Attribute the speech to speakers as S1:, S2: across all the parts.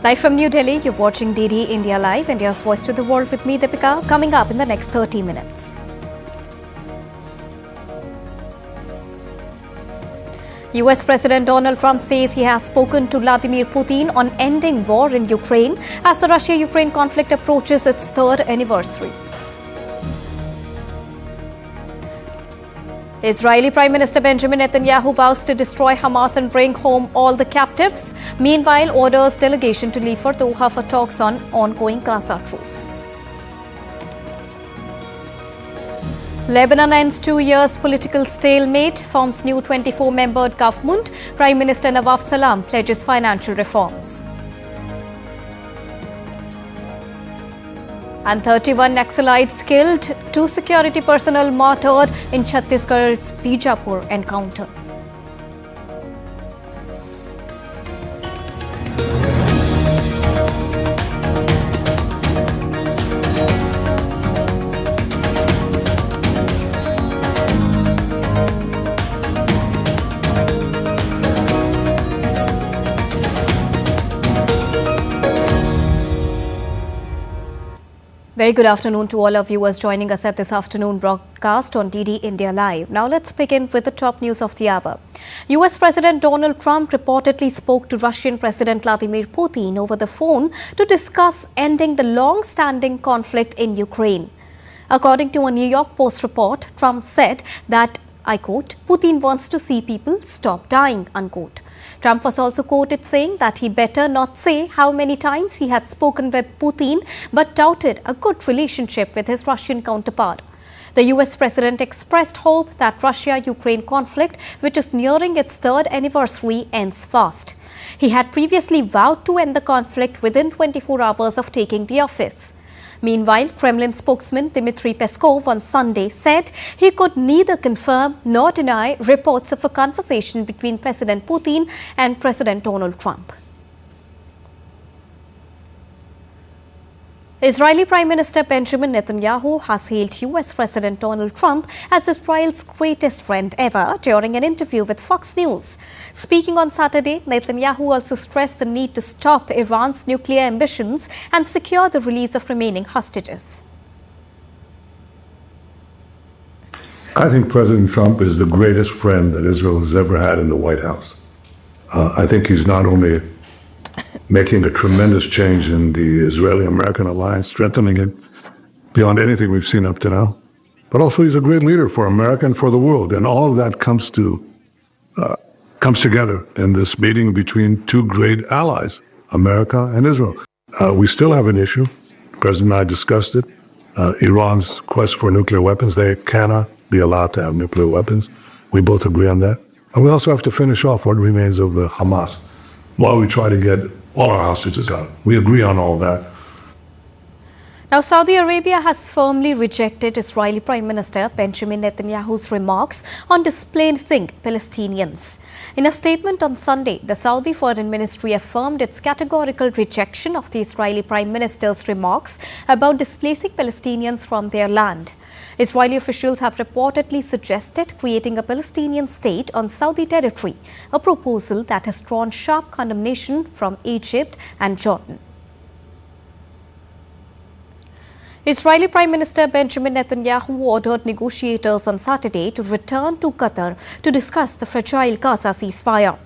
S1: Live from New Delhi, you're watching DD India Live, India's voice to the world with me, Deepika, coming up in the next 30 minutes. US President Donald Trump says he has spoken to Vladimir Putin on ending war in Ukraine as the Russia-Ukraine conflict approaches its third anniversary. Israeli Prime Minister Benjamin Netanyahu vows to destroy Hamas and bring home all the captives. Meanwhile, orders delegation to leave for Doha for talks on ongoing Gaza truce. Lebanon ends 2 years political stalemate, forms new 24-membered government. Prime Minister Nawaf Salam pledges financial reforms. And 31 Naxalites killed, 2 security personnel martyred in Chhattisgarh's Bijapur encounter. Very good afternoon to all our viewers joining us at this afternoon broadcast on DD India Live. Now let's begin with the top news of the hour. US President Donald Trump reportedly spoke to Russian President Vladimir Putin over the phone to discuss ending the long-standing conflict in Ukraine. According to a New York Post report, Trump said that, I quote, Putin wants to see people stop dying, unquote. Trump was also quoted saying that he better not say how many times he had spoken with Putin, but touted a good relationship with his Russian counterpart. The US president expressed hope that Russia-Ukraine conflict, which is nearing its third anniversary, ends fast. He had previously vowed to end the conflict within 24 hours of taking the office. Meanwhile, Kremlin spokesman Dmitry Peskov on Sunday said he could neither confirm nor deny reports of a conversation between President Putin and President Donald Trump. Israeli Prime Minister Benjamin Netanyahu has hailed US President Donald Trump as Israel's greatest friend ever during an interview with Fox News. Speaking on Saturday, Netanyahu also stressed the need to stop Iran's nuclear ambitions and secure the release of remaining hostages.
S2: I think President Trump is the greatest friend that Israel has ever had in the White House. I think he's not only making a tremendous change in the Israeli-American alliance, strengthening it beyond anything we've seen up to now. But also he's a great leader for America and for the world. And all of that comes together in this meeting between two great allies, America and Israel. We still have an issue. The President and I discussed it. Iran's quest for nuclear weapons. They cannot be allowed to have nuclear weapons. We both agree on that. And we also have to finish off what remains of Hamas while we try to get all our hostages out. We agree on all that.
S1: Now, Saudi Arabia has firmly rejected Israeli Prime Minister Benjamin Netanyahu's remarks on displacing Palestinians. In a statement on Sunday, the Saudi Foreign Ministry affirmed its categorical rejection of the Israeli Prime Minister's remarks about displacing Palestinians from their land. Israeli officials have reportedly suggested creating a Palestinian state on Saudi territory, a proposal that has drawn sharp condemnation from Egypt and Jordan. Israeli Prime Minister Benjamin Netanyahu ordered negotiators on Saturday to return to Qatar to discuss the fragile Gaza ceasefire.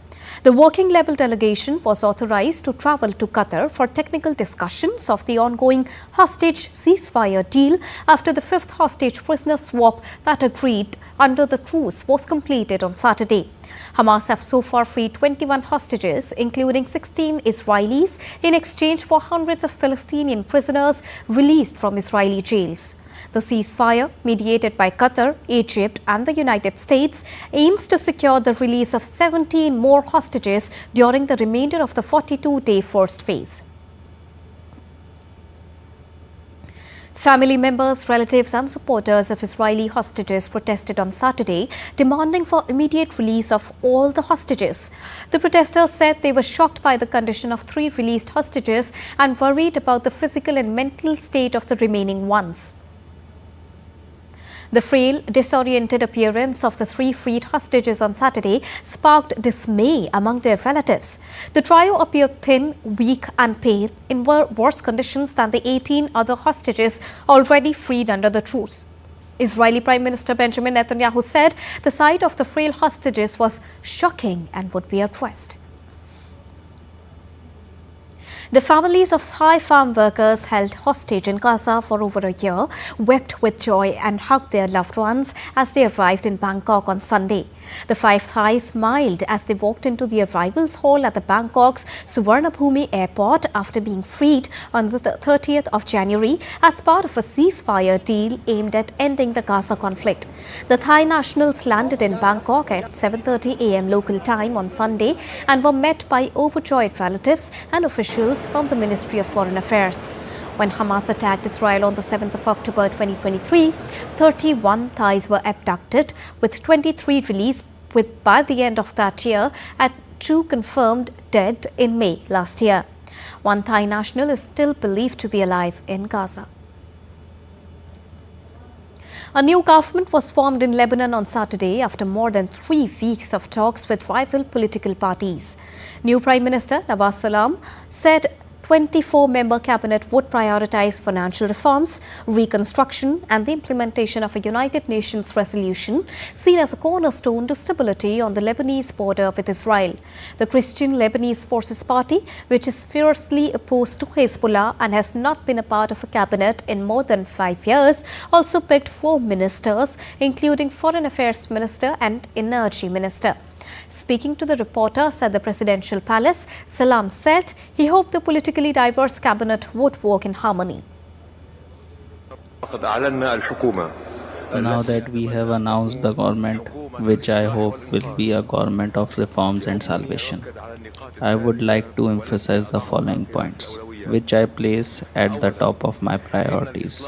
S1: The working-level delegation was authorized to travel to Qatar for technical discussions of the ongoing hostage ceasefire deal after the fifth hostage prisoner swap that agreed under the truce was completed on Saturday. Hamas have so far freed 21 hostages, including 16 Israelis, in exchange for hundreds of Palestinian prisoners released from Israeli jails. The ceasefire, mediated by Qatar, Egypt and the United States, aims to secure the release of 17 more hostages during the remainder of the 42-day first phase. Family members, relatives and supporters of Israeli hostages protested on Saturday, demanding for immediate release of all the hostages. The protesters said they were shocked by the condition of 3 released hostages and worried about the physical and mental state of the remaining ones. The frail, disoriented appearance of the 3 freed hostages on Saturday sparked dismay among their relatives. The trio appeared thin, weak and pale, in worse conditions than the 18 other hostages already freed under the truce. Israeli Prime Minister Benjamin Netanyahu said the sight of the frail hostages was shocking and would be addressed. The families of Thai farm workers held hostage in Gaza for over a year wept with joy and hugged their loved ones as they arrived in Bangkok on Sunday. The 5 Thais smiled as they walked into the arrivals hall at the Bangkok's Suvarnabhumi airport after being freed on the 30th of January as part of a ceasefire deal aimed at ending the Gaza conflict. The Thai nationals landed in Bangkok at 7:30 a.m. local time on Sunday and were met by overjoyed relatives and officials from the Ministry of Foreign Affairs. When Hamas attacked Israel on the 7th of October 2023, 31 Thais were abducted, with 23 released by the end of that year and 2 confirmed dead in May last year. 1 Thai national is still believed to be alive in Gaza. A new government was formed in Lebanon on Saturday after more than 3 weeks of talks with rival political parties. New Prime Minister Nawaz Salam said 24-member cabinet would prioritize financial reforms, reconstruction and the implementation of a United Nations resolution seen as a cornerstone to stability on the Lebanese border with Israel. The Christian Lebanese Forces Party, which is fiercely opposed to Hezbollah and has not been a part of a cabinet in more than 5 years, also picked 4 ministers, including Foreign Affairs Minister and Energy Minister. Speaking to the reporters at the presidential palace, Salam said he hoped the politically diverse cabinet would work in harmony.
S3: Now that we have announced the government, which I hope will be a government of reforms and salvation, I would like to emphasize the following points, which I place at the top of my priorities.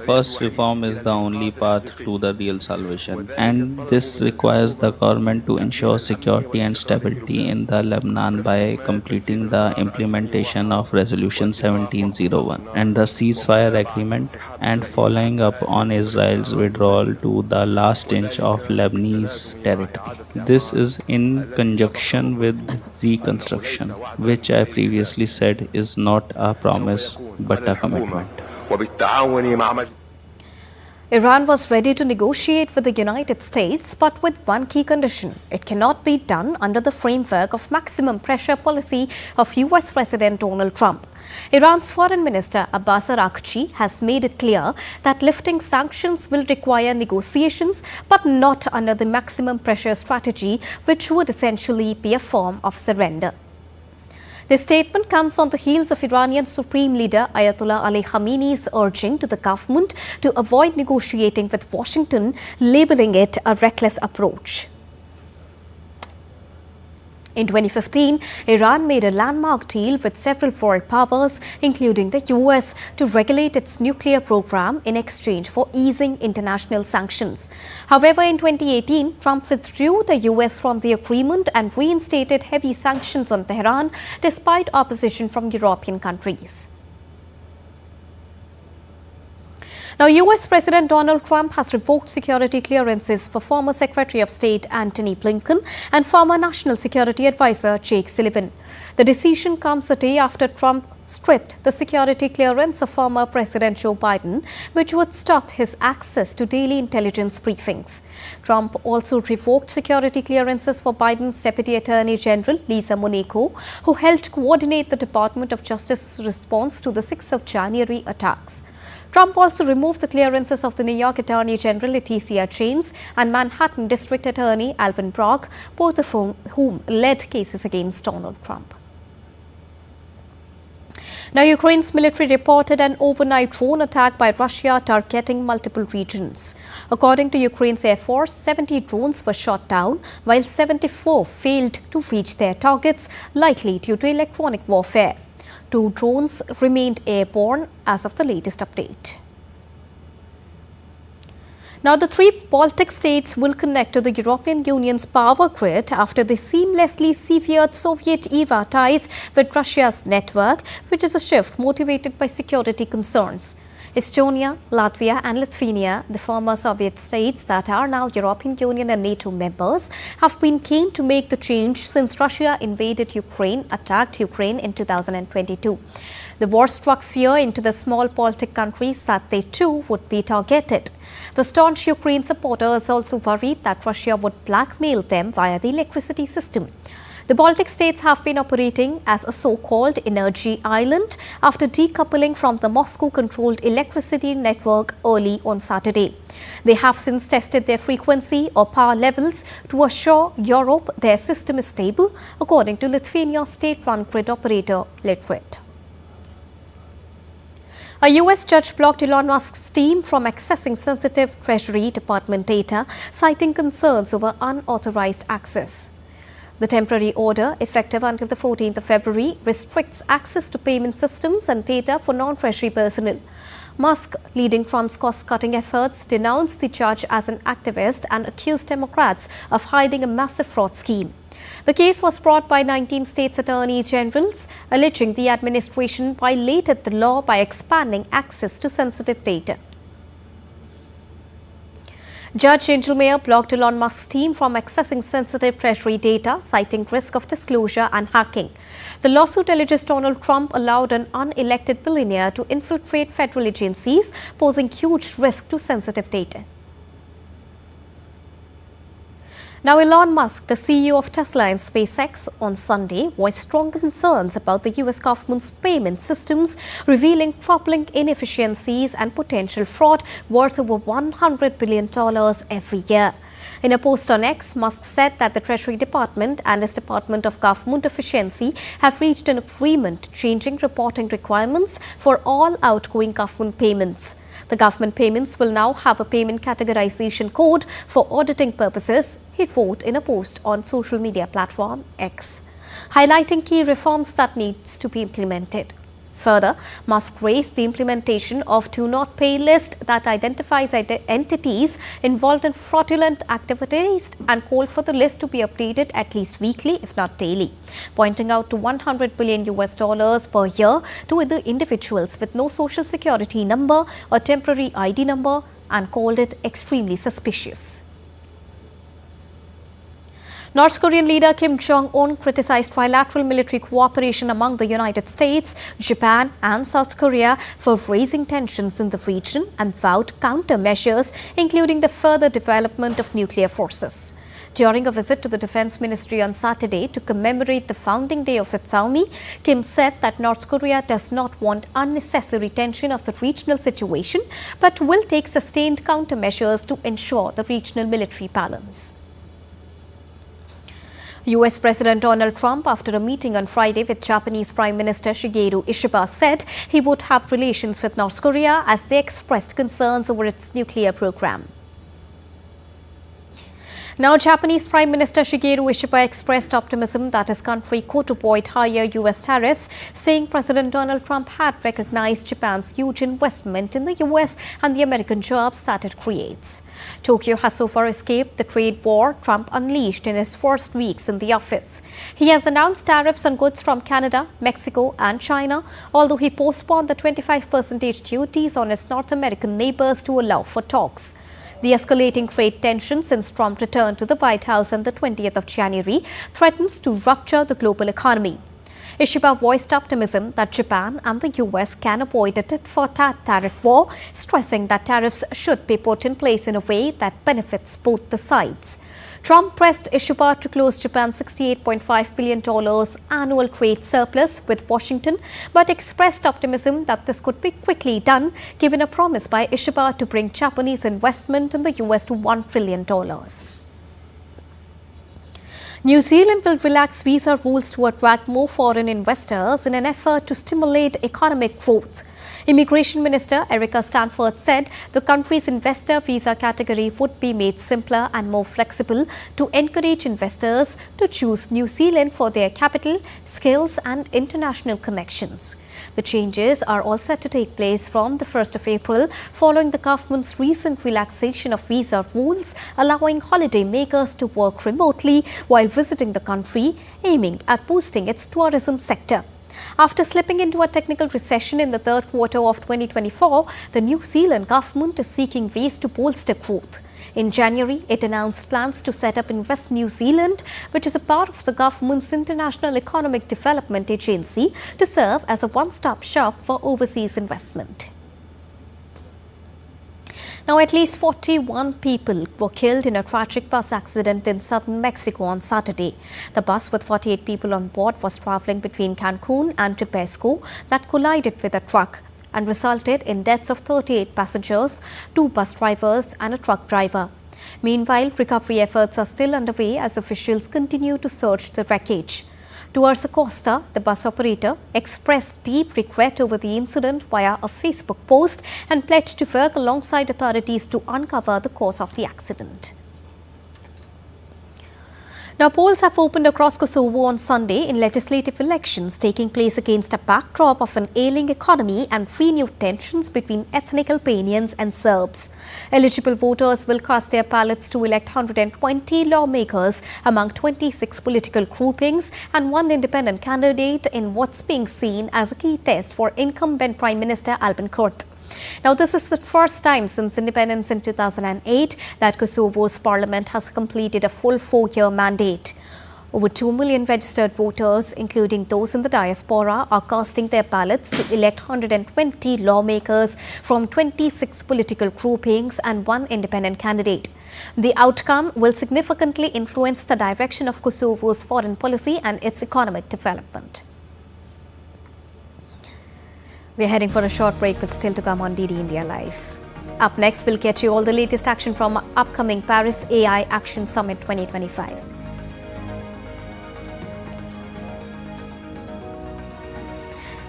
S3: First, reform is the only path to the real salvation, and this requires the government to ensure security and stability in the Lebanon by completing the implementation of Resolution 1701 and the ceasefire agreement and following up on Israel's withdrawal to the last inch of Lebanese territory. This is in conjunction with reconstruction, which I previously said is not a promise but a commitment.
S1: Iran was ready to negotiate with the United States, but with one key condition. It cannot be done under the framework of maximum pressure policy of US President Donald Trump. Iran's Foreign Minister Abbas Araghchi has made it clear that lifting sanctions will require negotiations, but not under the maximum pressure strategy, which would essentially be a form of surrender. This statement comes on the heels of Iranian Supreme Leader Ayatollah Ali Khamenei's urging to the government to avoid negotiating with Washington, labeling it a reckless approach. In 2015, Iran made a landmark deal with several world powers, including the US, to regulate its nuclear program in exchange for easing international sanctions. However, in 2018, Trump withdrew the US from the agreement and reinstated heavy sanctions on Tehran, despite opposition from European countries. Now, US President Donald Trump has revoked security clearances for former Secretary of State Antony Blinken and former National Security Advisor Jake Sullivan. The decision comes a day after Trump stripped the security clearance of former President Joe Biden, which would stop his access to daily intelligence briefings. Trump also revoked security clearances for Biden's Deputy Attorney General Lisa Monaco, who helped coordinate the Department of Justice's response to the 6th of January attacks. Trump also removed the clearances of the New York Attorney General Letitia James and Manhattan District Attorney Alvin Bragg, both of whom led cases against Donald Trump. Now, Ukraine's military reported an overnight drone attack by Russia targeting multiple regions. According to Ukraine's Air Force, 70 drones were shot down, while 74 failed to reach their targets, likely due to electronic warfare. 2 drones remained airborne as of the latest update. Now, the 3 Baltic states will connect to the European Union's power grid after they seamlessly severed Soviet-era ties with Russia's network, which is a shift motivated by security concerns. Estonia, Latvia and Lithuania, the former Soviet states that are now European Union and NATO members, have been keen to make the change since Russia attacked Ukraine in 2022. The war struck fear into the small Baltic countries that they too would be targeted. The staunch Ukraine supporters also worried that Russia would blackmail them via the electricity system. The Baltic states have been operating as a so-called energy island after decoupling from the Moscow-controlled electricity network early on Saturday. They have since tested their frequency or power levels to assure Europe their system is stable, according to Lithuania's state-run grid operator, Litgrid. A US judge blocked Elon Musk's team from accessing sensitive Treasury Department data, citing concerns over unauthorized access. The temporary order, effective until the 14th of February, restricts access to payment systems and data for non-Treasury personnel. Musk, leading Trump's cost-cutting efforts, denounced the judge as an activist and accused Democrats of hiding a massive fraud scheme. The case was brought by 19 states' attorney generals, alleging the administration violated the law by expanding access to sensitive data. Judge Angel Mayer blocked Elon Musk's team from accessing sensitive Treasury data, citing risk of disclosure and hacking. The lawsuit alleges Donald Trump allowed an unelected billionaire to infiltrate federal agencies, posing huge risk to sensitive data. Now, Elon Musk, the CEO of Tesla and SpaceX, on Sunday voiced strong concerns about the US government's payment systems, revealing troubling inefficiencies and potential fraud worth over $100 billion every year. In a post on X, Musk said that the Treasury Department and his Department of Government Efficiency have reached an agreement changing reporting requirements for all outgoing government payments. The government payments will now have a payment categorization code for auditing purposes, he wrote in a post on social media platform X, highlighting key reforms that needs to be implemented. Further, Musk raised the implementation of Do Not Pay list that identifies entities involved in fraudulent activities and called for the list to be updated at least weekly, if not daily, pointing out to $100 billion per year to the individuals with no social security number or temporary ID number, and called it extremely suspicious. North Korean leader Kim Jong-un criticized trilateral military cooperation among the United States, Japan and South Korea for raising tensions in the region and vowed countermeasures, including the further development of nuclear forces. During a visit to the Defense Ministry on Saturday to commemorate the founding day of its army, Kim said that North Korea does not want unnecessary tension of the regional situation, but will take sustained countermeasures to ensure the regional military balance. US President Donald Trump, after a meeting on Friday with Japanese Prime Minister Shigeru Ishiba, said he would have relations with North Korea as they expressed concerns over its nuclear program. Now, Japanese Prime Minister Shigeru Ishiba expressed optimism that his country could avoid higher US tariffs, saying President Donald Trump had recognized Japan's huge investment in the US and the American jobs that it creates. Tokyo has so far escaped the trade war Trump unleashed in his first weeks in the office. He has announced tariffs on goods from Canada, Mexico and China, although he postponed the 25% duties on his North American neighbors to allow for talks. The escalating trade tension since Trump returned to the White House on the 20th of January threatens to rupture the global economy. Ishiba voiced optimism that Japan and the US can avoid a tit-for-tat tariff war, stressing that tariffs should be put in place in a way that benefits both the sides. Trump pressed Ishiba to close Japan's $68.5 billion annual trade surplus with Washington, but expressed optimism that this could be quickly done, given a promise by Ishiba to bring Japanese investment in the US to $1 trillion. New Zealand will relax visa rules to attract more foreign investors in an effort to stimulate economic growth. Immigration Minister Erica Stanford said the country's investor visa category would be made simpler and more flexible to encourage investors to choose New Zealand for their capital, skills and international connections. The changes are all set to take place from the 1st of April, following the government's recent relaxation of visa rules, allowing holiday makers to work remotely while visiting the country, aiming at boosting its tourism sector. After slipping into a technical recession in the third quarter of 2024, the New Zealand government is seeking ways to bolster growth. In January, it announced plans to set up Invest New Zealand, which is a part of the government's International Economic Development Agency, to serve as a one-stop shop for overseas investment. Now, at least 41 people were killed in a tragic bus accident in southern Mexico on Saturday. The bus with 48 people on board was traveling between Cancun and Tepesco that collided with a truck and resulted in deaths of 38 passengers, 2 bus drivers and a truck driver. Meanwhile, recovery efforts are still underway as officials continue to search the wreckage. Towards Acosta, the bus operator expressed deep regret over the incident via a Facebook post and pledged to work alongside authorities to uncover the cause of the accident. Now, polls have opened across Kosovo on Sunday in legislative elections taking place against a backdrop of an ailing economy and renewed tensions between ethnic Albanians and Serbs. Eligible voters will cast their ballots to elect 120 lawmakers among 26 political groupings and 1 independent candidate in what's being seen as a key test for incumbent Prime Minister Albin Kurti. Now, this is the first time since independence in 2008 that Kosovo's parliament has completed a full 4-year mandate. Over 2 million registered voters, including those in the diaspora, are casting their ballots to elect 120 lawmakers from 26 political groupings and 1 independent candidate. The outcome will significantly influence the direction of Kosovo's foreign policy and its economic development. We're heading for a short break, but still to come on DD India Live. Up next, we'll get you all the latest action from upcoming Paris AI Action Summit 2025.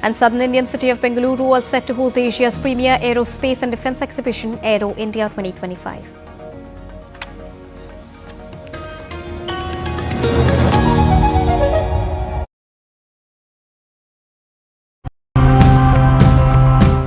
S1: And southern Indian city of Bengaluru all set to host Asia's premier aerospace and defence exhibition, Aero India 2025.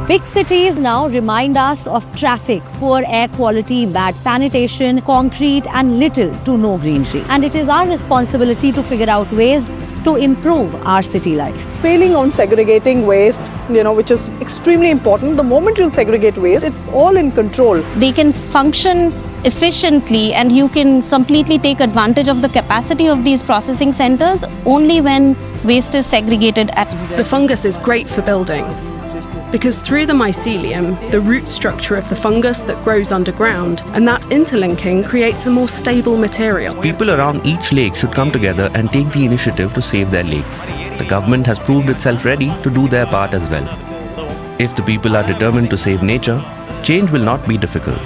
S4: Big cities now remind us of traffic, poor air quality, bad sanitation, concrete and little to no greenery. And it is our responsibility to figure out ways to improve our city life.
S5: Failing on segregating waste, which is extremely important. The moment you segregate waste, it's all in control.
S6: They can function efficiently and you can completely take advantage of the capacity of these processing centers only when waste is segregated at.
S7: The fungus is great for building, because through the mycelium, the root structure of the fungus that grows underground, and that interlinking creates a more stable material.
S8: People around each lake should come together and take the initiative to save their lakes. The government has proved itself ready to do their part as well. If the people are determined to save nature, change will not be difficult.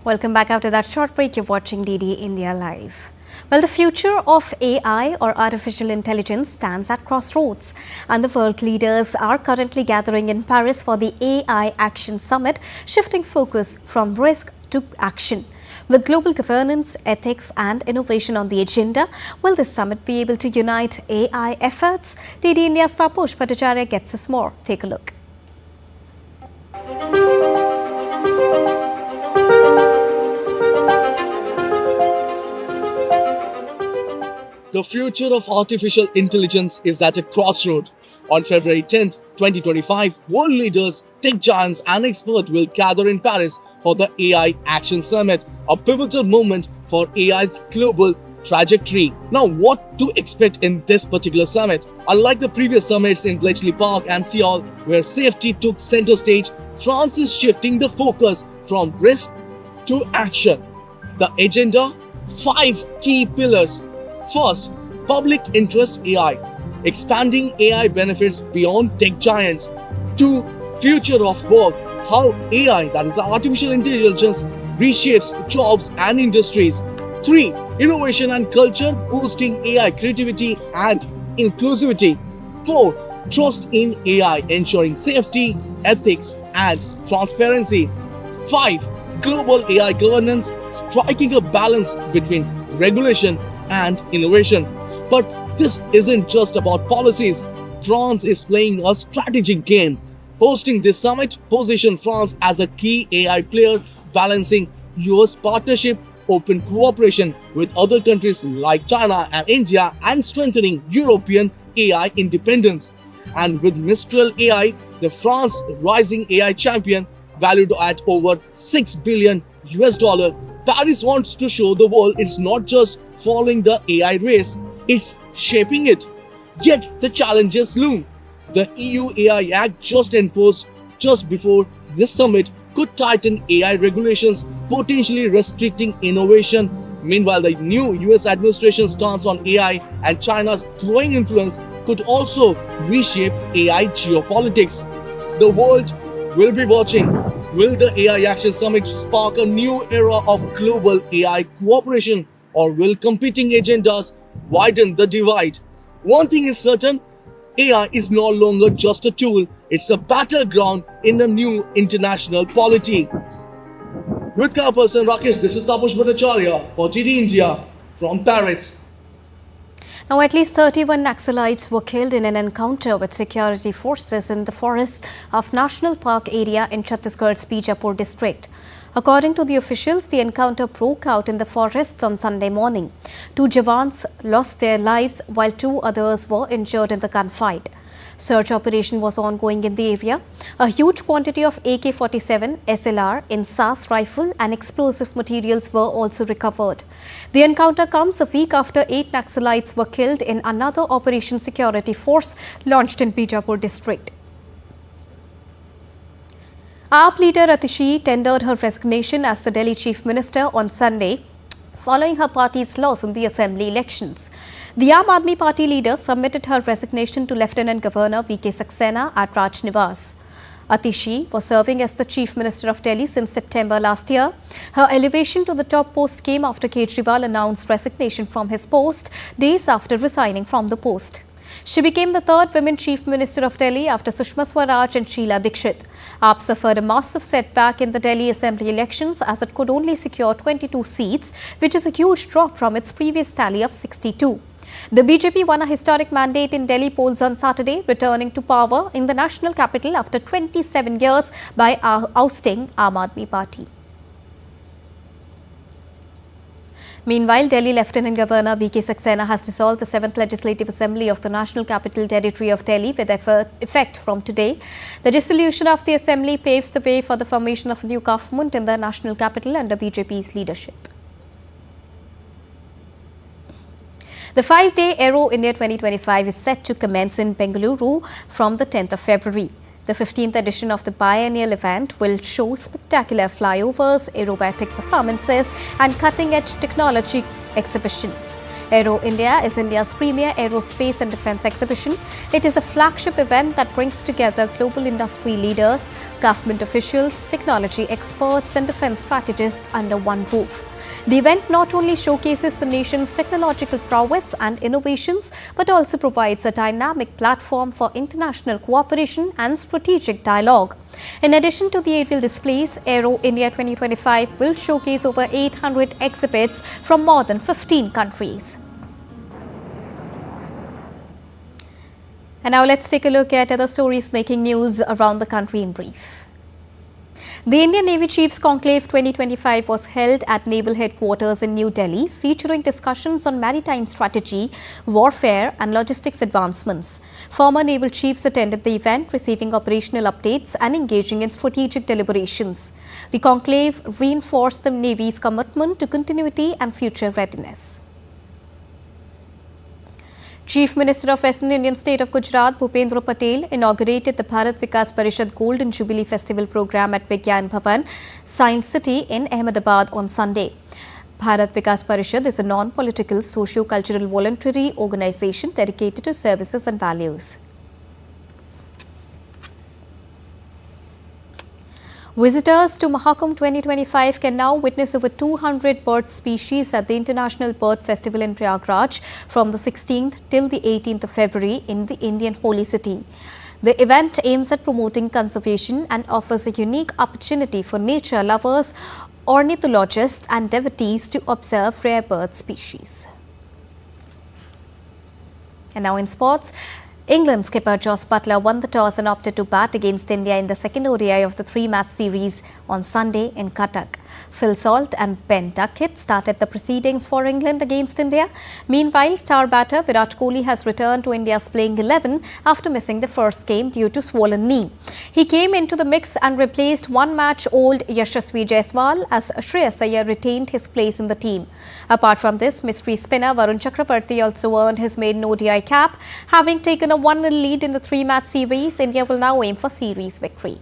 S1: Welcome back after that short break. You're watching DD India Live. Well, the future of AI or artificial intelligence stands at crossroads, and the world leaders are currently gathering in Paris for the AI Action Summit, shifting focus from risk to action. With global governance, ethics and innovation on the agenda, will this summit be able to unite AI efforts? DD India's Taposh Bhattacharya gets us more. Take a look.
S9: The future of artificial intelligence is at a crossroad. On February 10th, 2025, world leaders, tech giants and experts will gather in Paris for the AI Action Summit, a pivotal moment for AI's global trajectory. Now, what to expect in this particular summit? Unlike the previous summits in Bletchley Park and Seoul, where safety took center stage, France is shifting the focus from risk to action. The agenda? 5 key pillars. First, public interest AI, expanding AI benefits beyond tech giants. 2, future of work, how AI, that is artificial intelligence, reshapes jobs and industries. 3, innovation and culture, boosting AI creativity and inclusivity. 4, trust in AI, ensuring safety, ethics and transparency. 5, global AI governance, striking a balance between regulation and innovation. But this isn't just about policies. France is playing a strategic game. Hosting this summit positions France as a key AI player balancing US partnership, open cooperation with other countries like China and India, and strengthening European AI independence. And with Mistral AI, the France rising AI champion, valued at over $6 billion US, Paris wants to show the world it's not just following the AI race, it's shaping it. Yet the challenges loom. The EU AI Act just enforced just before this summit could tighten AI regulations, potentially restricting innovation. Meanwhile, the new US administration's stance on AI and China's growing influence could also reshape AI geopolitics. The world will be watching. Will the AI Action Summit spark a new era of global AI cooperation, or will competing agendas widen the divide? One thing is certain, AI is no longer just a tool, it's a battleground in a new international polity. With camera person Rakesh, this is Tapush Bhattacharya for GD India from Paris.
S1: Now, at least 31 Naxalites were killed in an encounter with security forces in the forest of National Park area in Chhattisgarh's Bijapur district. According to the officials, the encounter broke out in the forests on Sunday morning. 2 Jawans lost their lives while 2 others were injured in the gunfight. Search operation was ongoing in the area. A huge quantity of AK-47, SLR, INSAS rifle and explosive materials were also recovered. The encounter comes a week after 8 Naxalites were killed in another Operation Security Force launched in Bijapur district. AAP leader Atishi tendered her resignation as the Delhi Chief Minister on Sunday following her party's loss in the assembly elections. The Aam Aadmi Party leader submitted her resignation to Lieutenant Governor V.K. Saxena at Raj Niwas. Atishi was serving as the Chief Minister of Delhi since September last year. Her elevation to the top post came after Kejriwal announced resignation from his post days after resigning from the post. She became the 3rd women Chief Minister of Delhi after Sushma Swaraj and Sheila Dikshit. AAP suffered a massive setback in the Delhi Assembly elections as it could only secure 22 seats, which is a huge drop from its previous tally of 62. The BJP won a historic mandate in Delhi polls on Saturday, returning to power in the national capital after 27 years by ousting Aam Aadmi Party. Meanwhile, Delhi Lieutenant Governor V.K. Saxena has dissolved the 7th Legislative Assembly of the National Capital Territory of Delhi with effect from today. The dissolution of the assembly paves the way for the formation of a new government in the national capital under BJP's leadership. The 5-day Aero India 2025 is set to commence in Bengaluru from the 10th of February. The 15th edition of the biennial event will show spectacular flyovers, aerobatic performances and cutting-edge technology exhibitions. Aero India is India's premier aerospace and defence exhibition. It is a flagship event that brings together global industry leaders, government officials, technology experts and defence strategists under one roof. The event not only showcases the nation's technological prowess and innovations, but also provides a dynamic platform for international cooperation and strategic dialogue. In addition to the aerial displays, Aero India 2025 will showcase over 800 exhibits from more than 15 countries. And now let's take a look at other stories making news around the country in brief. The Indian Navy Chiefs Conclave 2025 was held at Naval Headquarters in New Delhi, featuring discussions on maritime strategy, warfare and logistics advancements. Former naval chiefs attended the event, receiving operational updates and engaging in strategic deliberations. The conclave reinforced the Navy's commitment to continuity and future readiness. Chief Minister of Western Indian state of Gujarat, Bhupendra Patel, inaugurated the Bharat Vikas Parishad Golden Jubilee Festival program at Vigyan Bhavan, Science City in Ahmedabad on Sunday. Bharat Vikas Parishad is a non-political, socio-cultural voluntary organization dedicated to services and values. Visitors to Mahakumbh 2025 can now witness over 200 bird species at the International Bird Festival in Prayagraj from the 16th till the 18th of February in the Indian Holy City. The event aims at promoting conservation and offers a unique opportunity for nature lovers, ornithologists and devotees to observe rare bird species. And now in sports. England skipper Jos Buttler won the toss and opted to bat against India in the second ODI of the three-match series on Sunday in Cuttack. Phil Salt and Ben Duckett started the proceedings for England against India. Meanwhile, star batter Virat Kohli has returned to India's playing 11 after missing the first game due to swollen knee. He came into the mix and replaced one-match-old Yashasvi Jaiswal as Shreyas Iyer retained his place in the team. Apart from this, mystery spinner Varun Chakravarti also earned his maiden ODI cap. Having taken a 1-0 lead in the three-match series, India will now aim for series victory.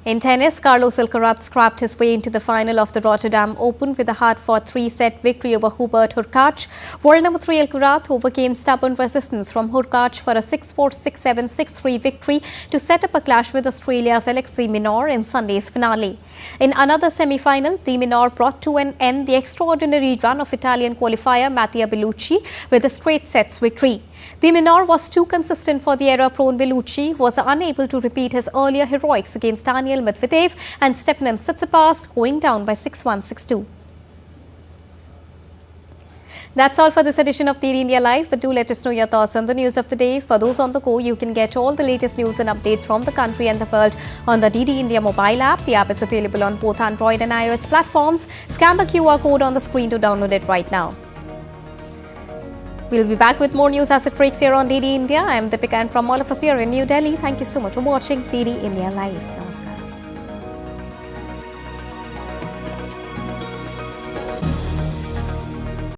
S1: In tennis, Carlos Alcaraz scrapped his way into the final of the Rotterdam Open with a hard-fought three-set victory over Hubert Hurkacz. World number 3 Alcaraz overcame stubborn resistance from Hurkacz for a 6-4, 6-7, 6-3 victory to set up a clash with Australia's Alexei Minor in Sunday's finale. In another semi-final, de Minor brought to an end the extraordinary run of Italian qualifier Mattia Bellucci with a straight sets victory. De Minor was too consistent for the error-prone Bellucci, who was unable to repeat his earlier heroics against Daniel Medvedev and Stefanos Tsitsipas, going down by 6-1, 6-2. That's all for this edition of TD India Live, but do let us know your thoughts on the news of the day. For those on the go, you can get all the latest news and updates from the country and the world on the DD India mobile app. The app is available on both Android and iOS platforms. Scan the QR code on the screen to download it right now. We'll be back with more news as it breaks here on DD India. I am Deepika, and from all of us here in New Delhi, thank you so much for watching DD India Live. Namaskar.